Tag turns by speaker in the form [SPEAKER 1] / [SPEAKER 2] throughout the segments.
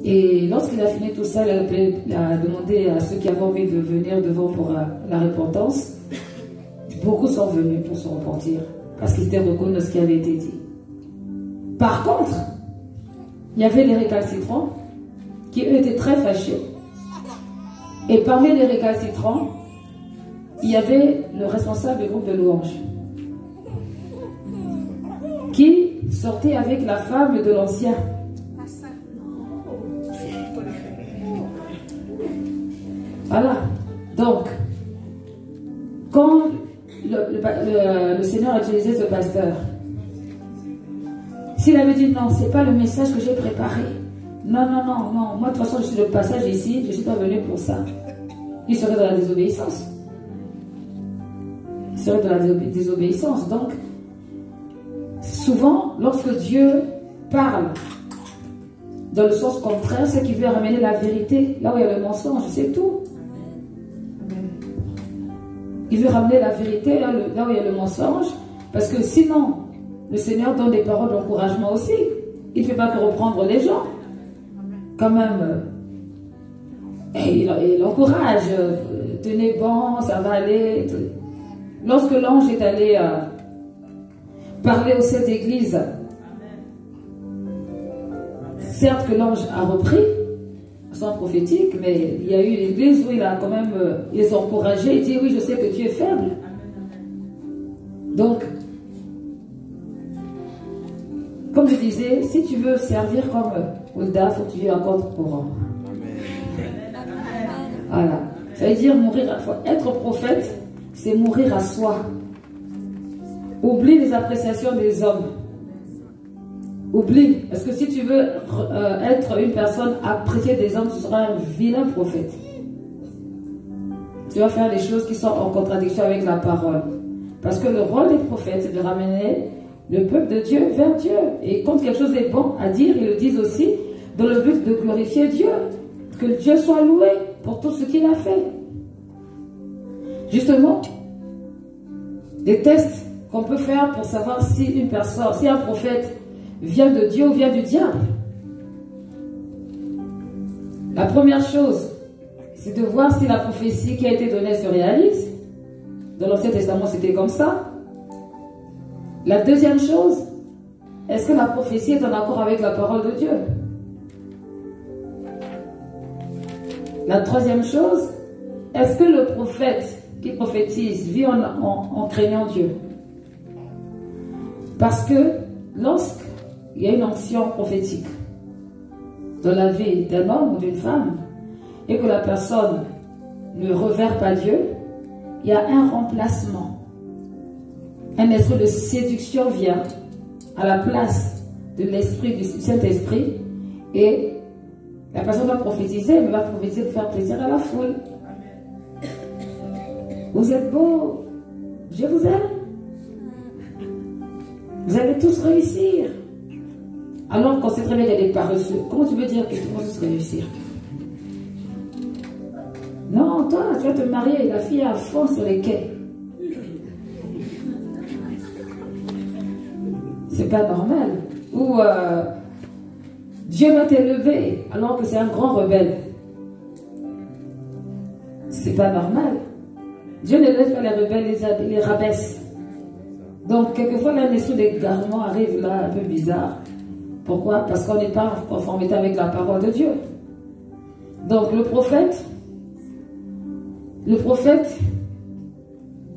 [SPEAKER 1] Et lorsqu'il a fini tout ça, il a demandé à ceux qui avaient envie de venir devant pour la repentance. Beaucoup sont venus pour se repentir, parce qu'ils étaient reconnus de ce qui avait été dit. Par contre, il y avait les récalcitrants, qui eux étaient très fâchés. Et parmi les récalcitrants, il y avait le responsable du groupe de louanges, qui sortait avec la femme de l'ancien. Voilà. Donc, quand le Seigneur a utilisé ce pasteur, s'il avait dit non, c'est pas le message que j'ai préparé. Non, non, non, non. Moi, de toute façon, je suis de passage ici, je ne suis pas venu pour ça. Il serait dans la désobéissance. Il serait dans la désobéissance. Donc, souvent, lorsque Dieu parle dans le sens contraire, c'est qu'il veut ramener la vérité là où il y a le mensonge, c'est tout. Il veut ramener la vérité là où il y a le mensonge, parce que sinon, le Seigneur donne des paroles d'encouragement aussi. Il ne fait pas que reprendre les gens. Quand même, il encourage, tenez bon, ça va aller. Lorsque l'ange est allé parler aux 7 églises, certes que l'ange a repris son prophétique, mais il y a eu l'église où il a quand même les encouragé et dit oui, je sais que tu es faible. Donc, comme je disais, si tu veux servir comme Hulda, il faut que tu aies un compte courant. Voilà. Ça veut dire mourir, être prophète, c'est mourir à soi. Oublie les appréciations des hommes. Oublie. Parce que si tu veux être une personne appréciée des hommes, tu seras un vilain prophète. Tu vas faire des choses qui sont en contradiction avec la parole. Parce que le rôle des prophètes, c'est de ramener le peuple de Dieu vers Dieu. Et quand quelque chose est bon à dire, ils le disent aussi dans le but de glorifier Dieu. Que Dieu soit loué pour tout ce qu'il a fait. Justement, des tests qu'on peut faire pour savoir si une personne, si un prophète vient de Dieu ou vient du diable. La première chose, c'est de voir si la prophétie qui a été donnée se réalise. Dans l'Ancien Testament, c'était comme ça. La deuxième chose, est-ce que la prophétie est en accord avec la parole de Dieu? La troisième chose, est-ce que le prophète qui prophétise vit en craignant Dieu? Parce que lorsqu'il y a une onction prophétique dans la vie d'un homme ou d'une femme et que la personne ne revère pas Dieu, il y a un remplacement. Un esprit de séduction vient à la place de l'esprit du Saint-Esprit et la personne va prophétiser, mais va prophétiser pour faire plaisir à la foule. Vous êtes beaux, je vous aime. Vous allez tous réussir. Alors qu'on sait très bien qu'il y a des paresseux. Comment tu veux dire que tout le monde va réussir? Non, toi, tu vas te marier, la fille à fond sur les quais. C'est pas normal. Ou Dieu va t'élever alors que c'est un grand rebelle. C'est pas normal. Dieu ne laisse pas les rebelles, les rabaisse. Donc, quelquefois, là, l'esprit d'égarement arrive là, un peu bizarre. Pourquoi? Parce qu'on n'est pas en conformité avec la parole de Dieu. Donc, le prophète,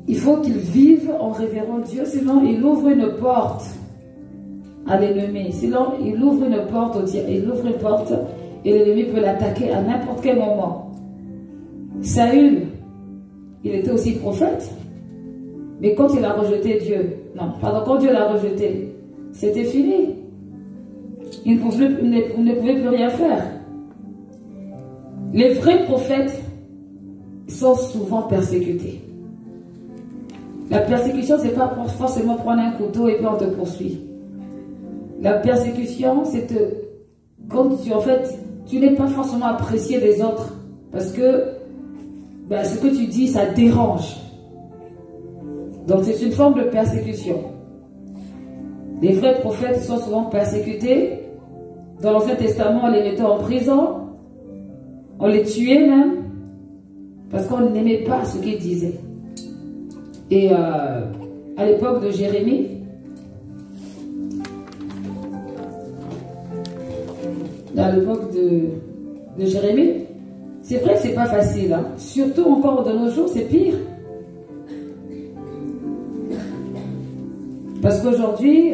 [SPEAKER 1] il faut qu'il vive en révérant Dieu, sinon il ouvre une porte à l'ennemi. Sinon, il ouvre une porte au diable. Il ouvre une porte et l'ennemi peut l'attaquer à n'importe quel moment. Saül, il était aussi prophète, mais quand il a rejeté Dieu, quand Dieu l'a rejeté, c'était fini. Il ne pouvait plus rien faire. Les vrais prophètes sont souvent persécutés. La persécution, c'est pas forcément prendre un couteau et puis on te poursuit. La persécution, c'est quand tu n'es pas forcément apprécié des autres parce que ce que tu dis, ça dérange. Donc c'est une forme de persécution. Les vrais prophètes sont souvent persécutés Dans l'Ancien Testament, on les mettait en prison, on les tuait même, parce qu'on n'aimait pas ce qu'ils disaient. Et à l'époque de Jérémie, c'est vrai que c'est pas facile, hein. Surtout encore de nos jours, c'est pire. Parce qu'aujourd'hui,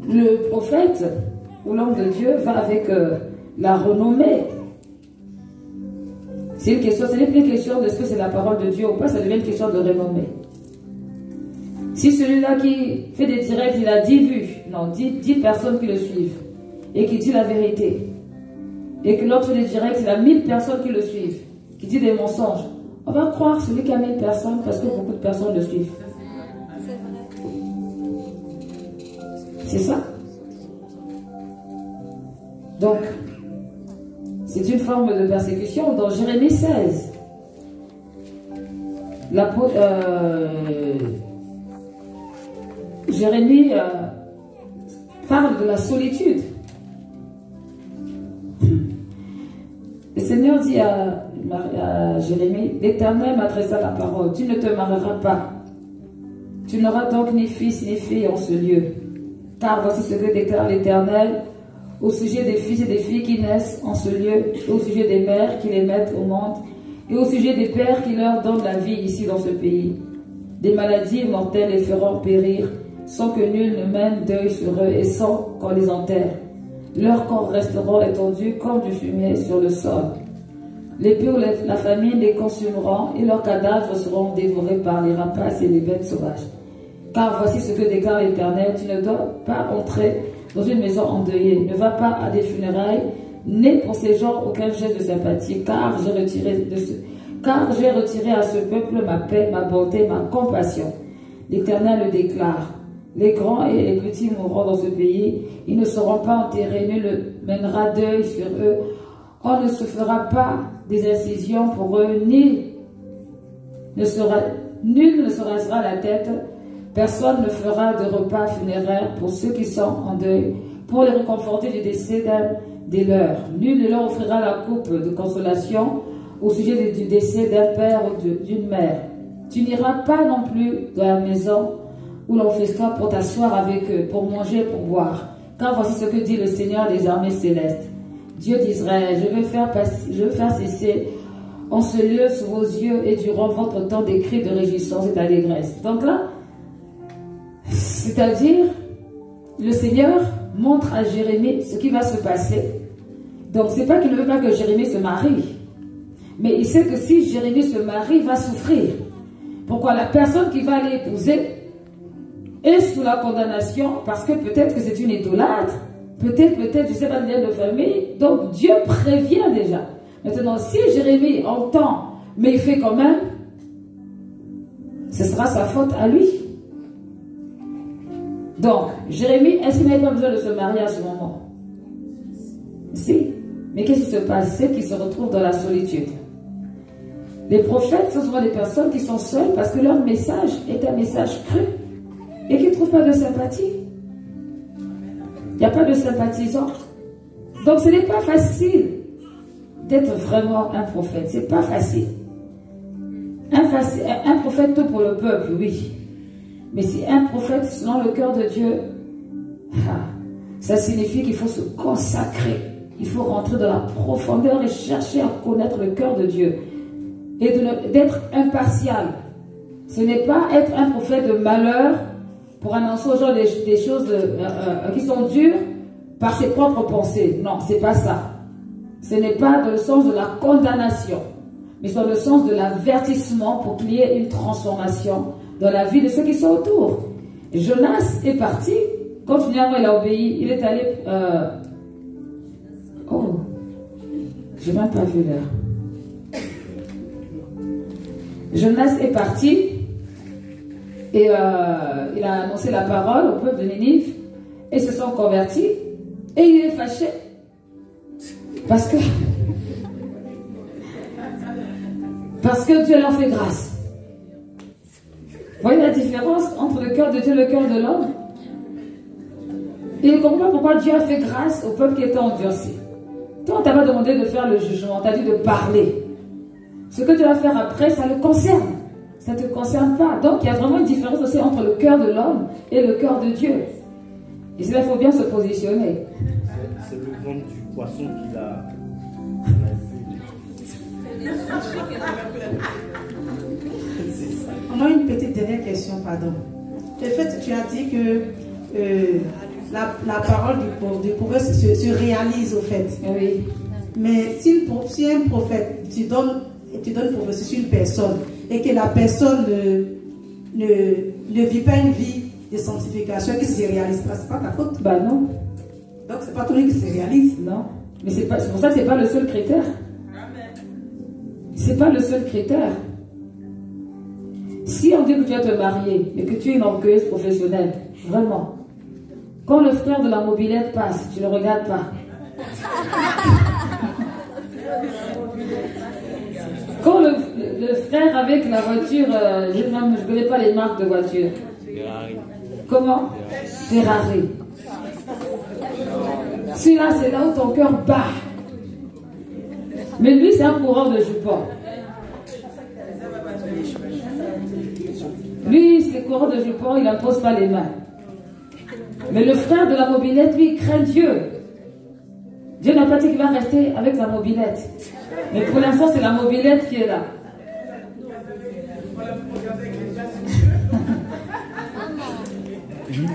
[SPEAKER 1] le prophète ou l'homme de Dieu va avec la renommée. C'est une question, ce n'est plus une question de ce que c'est la parole de Dieu ou pas, ça devient une question de renommée. Si celui-là qui fait des directs, il a 10 vues, non, 10 personnes qui le suivent, et qui dit la vérité, et que l'autre fait des directs, il a 1000 personnes qui le suivent, qui dit des mensonges, on va croire celui qui a 1000 personnes parce que beaucoup de personnes le suivent. C'est ça. Donc, c'est une forme de persécution. Dans Jérémie 16, Jérémie parle de la solitude. Le Seigneur dit à Jérémie, l'Éternel m'adressa la parole, tu ne te marieras pas. Tu n'auras donc ni fils ni fille en ce lieu. Car voici ce que déclare l'Éternel au sujet des fils et des filles qui naissent en ce lieu, au sujet des mères qui les mettent au monde, et au sujet des pères qui leur donnent la vie ici dans ce pays. Des maladies mortelles les feront périr, sans que nul ne mène deuil sur eux et sans qu'on les enterre. Leurs corps resteront étendus comme du fumier sur le sol. L'épée ou la famine les consumeront, et leurs cadavres seront dévorés par les rapaces et les bêtes sauvages. Car voici ce que déclare l'Éternel, tu ne dois pas entrer dans une maison endeuillée, ne va pas à des funérailles, n'aie pour ces gens aucun geste de sympathie, car j'ai retiré à ce peuple ma paix, ma bonté, ma compassion. L'Éternel le déclare, les grands et les petits mourront dans ce pays, ils ne seront pas enterrés, nul ne mènera deuil sur eux, on ne se fera pas des incisions pour eux, nul ne se rasera la tête. Personne ne fera de repas funéraires pour ceux qui sont en deuil, pour les réconforter du décès d'un des leurs. Nul ne leur offrira la coupe de consolation au sujet du décès d'un père ou d'une mère. Tu n'iras pas non plus dans la maison où l'on festoie pour t'asseoir avec eux, pour manger, pour boire. Car voici ce que dit le Seigneur des armées célestes. Dieu d'Israël, je veux faire cesser en ce lieu sous vos yeux et durant votre temps des cris de réjouissance et d'allégresse. Donc là, c'est-à-dire, le Seigneur montre à Jérémie ce qui va se passer. Donc, c'est pas qu'il ne veut pas que Jérémie se marie. Mais il sait que si Jérémie se marie, il va souffrir. Pourquoi? La personne qui va l'épouser est sous la condamnation parce que peut-être que c'est une idolâtre. Peut-être, je ne sais pas, de famille. Donc, Dieu prévient déjà. Maintenant, si Jérémie entend, mais il fait quand même, ce sera sa faute à lui. Donc, Jérémie, est-ce qu'il n'avait pas besoin de se marier à ce moment? Si. Mais qu'est-ce qui se passe? C'est qu'il se retrouve dans la solitude. Les prophètes, ce sont souvent des personnes qui sont seules parce que leur message est un message cru et qui ne trouvent pas de sympathie. Il n'y a pas de sympathisants. Donc, ce n'est pas facile d'être vraiment un prophète. Ce n'est pas facile. Un prophète tout pour le peuple, oui. Mais si un prophète selon le cœur de Dieu, ça signifie qu'il faut se consacrer. Il faut rentrer dans la profondeur et chercher à connaître le cœur de Dieu. Et d'être impartial. Ce n'est pas être un prophète de malheur pour annoncer aux gens des choses qui sont dures par ses propres pensées. Non, ce n'est pas ça. Ce n'est pas dans le sens de la condamnation, mais dans le sens de l'avertissement pour qu'il y ait une transformation dans la vie de ceux qui sont autour. Jonas est parti, quand finalement il a obéi, il est allé... Oh, je n'ai même pas vu l'heure. Jonas est parti et il a annoncé la parole au peuple de Ninive et se sont convertis et il est fâché parce que Dieu leur fait grâce. Vous voyez la différence entre le cœur de Dieu et le cœur de l'homme? Et ne comprend pas pourquoi Dieu a fait grâce au peuple qui était endurci. Toi, on t'a pas demandé de faire le jugement, on t'a dit de parler. Ce que tu vas faire après, ça le concerne. Ça ne te concerne pas. Donc, il y a vraiment une différence aussi entre le cœur de l'homme et le cœur de Dieu. Et c'est là qu'il faut bien se positionner.
[SPEAKER 2] C'est le ventre du poisson qu'il a...
[SPEAKER 3] On a une petite dernière question, pardon. En fait, tu as dit que la parole du prophète se réalise au fait.
[SPEAKER 1] Oui.
[SPEAKER 3] Mais si un prophète, tu donnes prophétie sur une personne et que la personne ne vit pas une vie de sanctification qui ne se réalise pas, c'est pas ta faute.
[SPEAKER 1] Bah non.
[SPEAKER 3] Donc c'est pas toi qui se réalise.
[SPEAKER 1] Non. Mais c'est pour ça que c'est pas le seul critère. C'est pas le seul critère. Si on dit que tu vas te marier et que tu es une orgueilleuse professionnelle, vraiment, quand le frère de la mobilette passe, tu ne le regardes pas. Quand le frère avec la voiture, je ne connais pas les marques de voiture.
[SPEAKER 2] Ferrari.
[SPEAKER 1] Comment? Ferrari. Celui-là, c'est là où ton cœur bat. Mais lui, c'est un coureur de jupons. Lui, c'est coureur de jupons, il n'impose pas les mains. Mais le frère de la mobilette, lui, il craint Dieu. Dieu n'a pas dit qu'il va rester avec la mobilette. Mais pour l'instant, c'est la mobilette qui est là.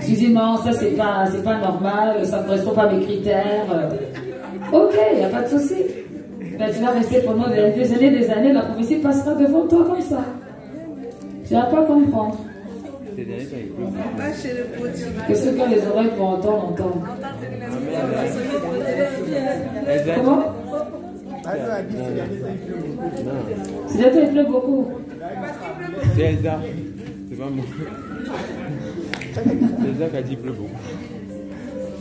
[SPEAKER 1] Tu dis non, ça c'est pas normal, ça ne correspond pas à mes critères. Ok, il n'y a pas de souci. Ben, tu vas rester pendant des années, la prophétie passera devant toi comme ça. Tu vas pas comprendre. Que ceux qui ont les oreilles pour entendre, entendent. Comment? C'est bientôt, il pleut beaucoup.
[SPEAKER 4] C'est Elsa. C'est pas moi. C'est Elsa qui a dit qu'il pleut beaucoup.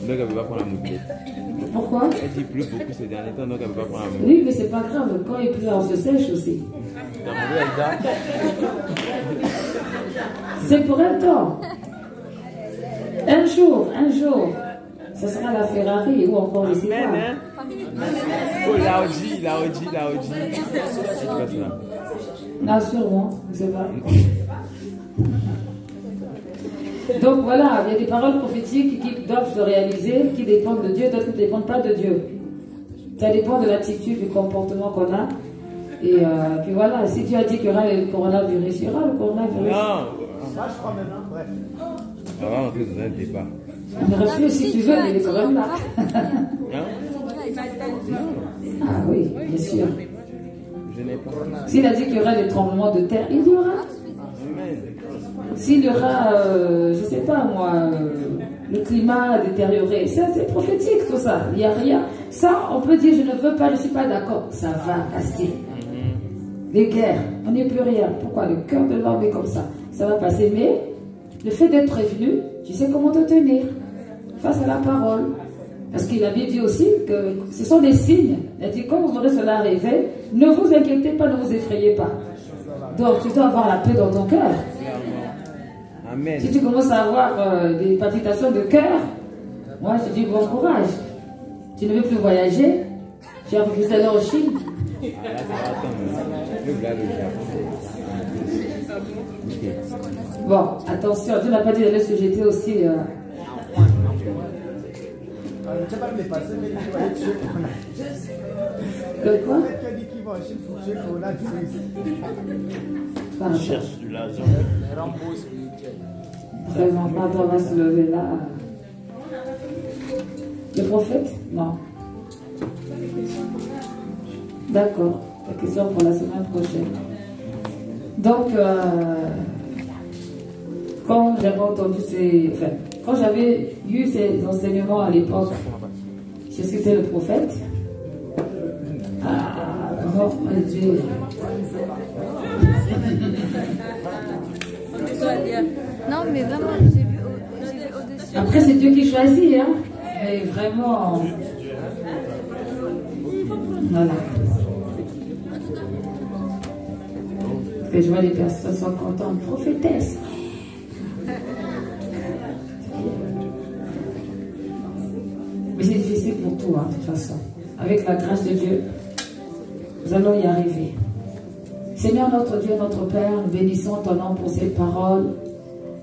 [SPEAKER 4] Donc elle ne peut pas prendre la mobilette.
[SPEAKER 1] Pourquoi?
[SPEAKER 4] Elle dit qu'il pleut beaucoup ces derniers temps, donc elle ne peut pas prendre la mobilette.
[SPEAKER 1] Oui, mais c'est pas grave. Quand il pleut, on se sèche aussi.
[SPEAKER 4] T'as demandé Elsa?
[SPEAKER 1] C'est pour un temps. Un jour, ce sera la Ferrari ou encore je sais pas.
[SPEAKER 4] Oh, l'Audi. C'est pas ça.
[SPEAKER 1] Non, sûrement, je sais pas. Donc voilà, il y a des paroles prophétiques qui doivent se réaliser, qui dépendent de Dieu, d'autres qui ne dépendent pas de Dieu. Ça dépend de l'attitude, du comportement qu'on a. Et puis voilà, si Dieu a dit qu'il y aura le coronavirus, il y aura le coronavirus.
[SPEAKER 4] Non. Moi, je crois maintenant, bref. On va rentrer dans un débat.
[SPEAKER 1] On refuse si tu veux, mais il est quand même là. Ah oui, bien sûr.
[SPEAKER 4] Je n'ai pas.
[SPEAKER 1] S'il a dit qu'il y aura des tremblements de terre, il y aura. S'il y aura, je ne sais pas moi, le climat détérioré, ça c'est prophétique tout ça. Il n'y a rien. Ça, on peut dire je ne veux pas, je ne suis pas d'accord. Ça va passer. Les guerres, on n'est plus rien. Pourquoi? Le cœur de l'homme est comme ça. Ça va passer, mais le fait d'être prévenu, tu sais comment te tenir face à la parole. Parce qu'il a bien dit aussi que ce sont des signes. Il a dit, quand vous aurez cela arrivé, ne vous inquiétez pas, ne vous effrayez pas. Donc, tu dois avoir la paix dans ton cœur.
[SPEAKER 4] Amen.
[SPEAKER 1] Si tu commences à avoir des palpitations de cœur, moi je te dis bon courage. Tu ne veux plus voyager. Tu as refusé d'aller en Chine. Bon, attention, Dieu n'a pas dit d'aller se jeter aussi. Que quoi?
[SPEAKER 2] Il cherche du laser.
[SPEAKER 1] Vraiment, quand on va se lever là. Le prophète? Non. D'accord. La question pour la semaine prochaine. Donc, quand j'avais entendu quand j'avais eu ces enseignements à l'époque, j'ai cité le prophète. Ah, non, mon Dieu.
[SPEAKER 5] Non, mais vraiment, j'ai vu au-dessus.
[SPEAKER 1] Après, c'est Dieu qui choisit, hein. Mais vraiment. Voilà. Et je vois les personnes sont contentes. Prophétesse. Mais c'est difficile pour toi, de toute façon. Avec la grâce de Dieu, nous allons y arriver. Seigneur, notre Dieu, notre Père, nous bénissons ton nom pour cette parole,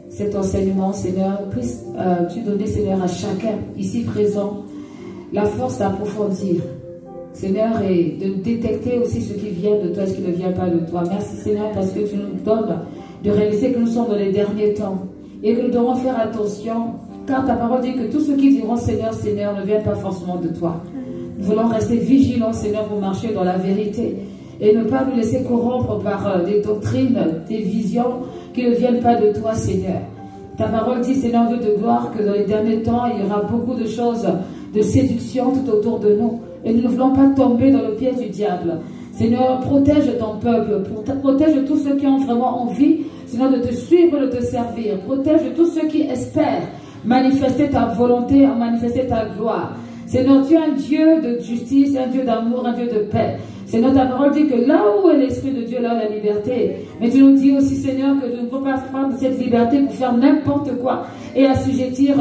[SPEAKER 1] cet enseignement, Seigneur. Puisses-tu donner, Seigneur, à chacun ici présent la force d'approfondir, Seigneur, et de détecter aussi ce qui vient de toi et ce qui ne vient pas de toi. Merci, Seigneur, parce que tu nous donnes de réaliser que nous sommes dans les derniers temps et que nous devons faire attention, car ta parole dit que tout ce qui diront Seigneur, Seigneur ne vient pas forcément de toi. Nous voulons rester vigilants, Seigneur, pour marcher dans la vérité et ne pas nous laisser corrompre par des doctrines, des visions qui ne viennent pas de toi, Seigneur. Ta parole dit, Seigneur Dieu de gloire, que dans les derniers temps, il y aura beaucoup de choses de séduction tout autour de nous. Et nous ne voulons pas tomber dans le piège du diable. Seigneur, protège ton peuple, protège tous ceux qui ont vraiment envie, Seigneur, de te suivre, de te servir. Protège tous ceux qui espèrent manifester ta volonté, manifester ta gloire. Seigneur, tu es un Dieu de justice, un Dieu d'amour, un Dieu de paix. Seigneur, ta parole dit que là où est l'Esprit de Dieu, là où est la liberté. Mais tu nous dis aussi, Seigneur, que nous ne pouvons pas prendre cette liberté pour faire n'importe quoi et assujettir,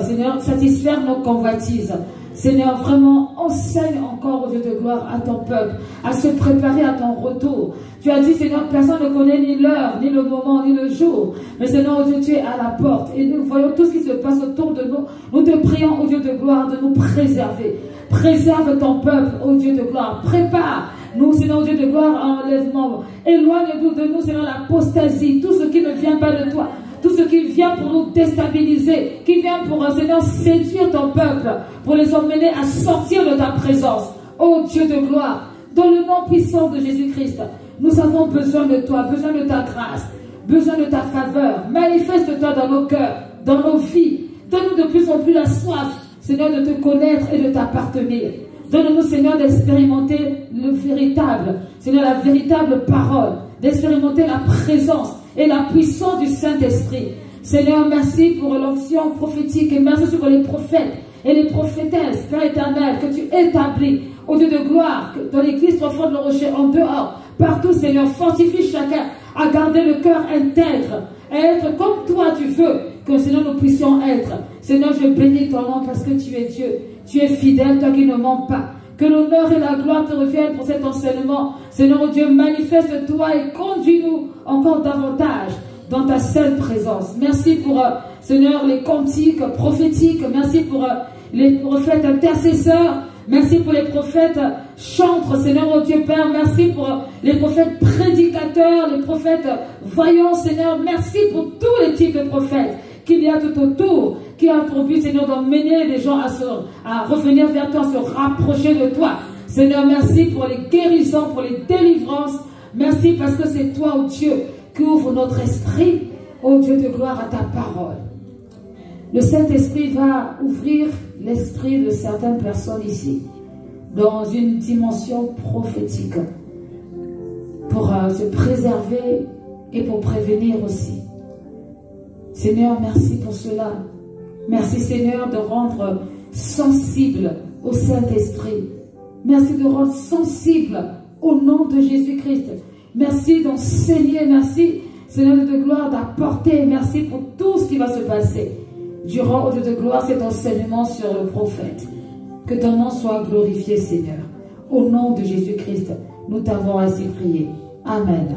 [SPEAKER 1] Seigneur, satisfaire nos convoitises. Seigneur, vraiment, enseigne encore, au Dieu de gloire, à ton peuple, à se préparer à ton retour. Tu as dit, Seigneur, personne ne connaît ni l'heure, ni le moment, ni le jour. Mais Seigneur, oh Dieu, tu es à la porte. Et nous voyons tout ce qui se passe autour de nous. Nous te prions, au Dieu de gloire, de nous préserver. Préserve ton peuple, ô Dieu de gloire. Prépare-nous, Seigneur, ô Dieu de gloire, à enlèvement. Éloigne-nous de nous, Seigneur, l'apostasie, tout ce qui ne vient pas de toi. Tout ce qui vient pour nous déstabiliser, qui vient pour, Seigneur, séduire ton peuple, pour les emmener à sortir de ta présence. Ô Dieu de gloire, dans le nom puissant de Jésus-Christ, nous avons besoin de toi, besoin de ta grâce, besoin de ta faveur. Manifeste-toi dans nos cœurs, dans nos vies. Donne-nous de plus en plus la soif, Seigneur, de te connaître et de t'appartenir. Donne-nous, Seigneur, d'expérimenter le véritable, Seigneur, la véritable parole, d'expérimenter la présence et la puissance du Saint-Esprit. Seigneur, merci pour l'onction prophétique et merci pour les prophètes et les prophétesses, Père éternel, que tu établis au Dieu de gloire, dans l'église Trois-Fonds de le Rocher, en dehors, partout, Seigneur, fortifie chacun à garder le cœur intègre, à être comme toi tu veux, que Seigneur nous puissions être. Seigneur, je bénis ton nom parce que tu es Dieu, tu es fidèle, toi qui ne mens pas. Que l'honneur et la gloire te reviennent pour cet enseignement. Seigneur Dieu, manifeste-toi et conduis-nous encore davantage dans ta seule présence. Merci pour, Seigneur, les cantiques prophétiques. Merci pour les prophètes intercesseurs. Merci pour les prophètes chantres, Seigneur, oh Dieu Père. Merci pour les prophètes prédicateurs, les prophètes voyants, Seigneur. Merci pour tous les types de prophètes qu'il y a tout autour, qui a pour but, Seigneur, d'emmener les gens à revenir vers toi, à se rapprocher de toi. Seigneur, merci pour les guérisons, pour les délivrances. Merci parce que c'est toi, oh Dieu, qui ouvre notre esprit, oh Dieu de gloire, à ta parole. Le Saint-Esprit va ouvrir l'esprit de certaines personnes ici, dans une dimension prophétique, pour se préserver et pour prévenir aussi. Seigneur, merci pour cela. Merci, Seigneur, de rendre sensible au Saint-Esprit. Merci de rendre sensible au nom de Jésus-Christ. Merci d'enseigner. Merci, Seigneur de gloire, d'apporter. Merci pour tout ce qui va se passer durant, au Dieu de gloire, cet enseignement sur le prophète. Que ton nom soit glorifié, Seigneur. Au nom de Jésus-Christ, nous t'avons ainsi prié. Amen.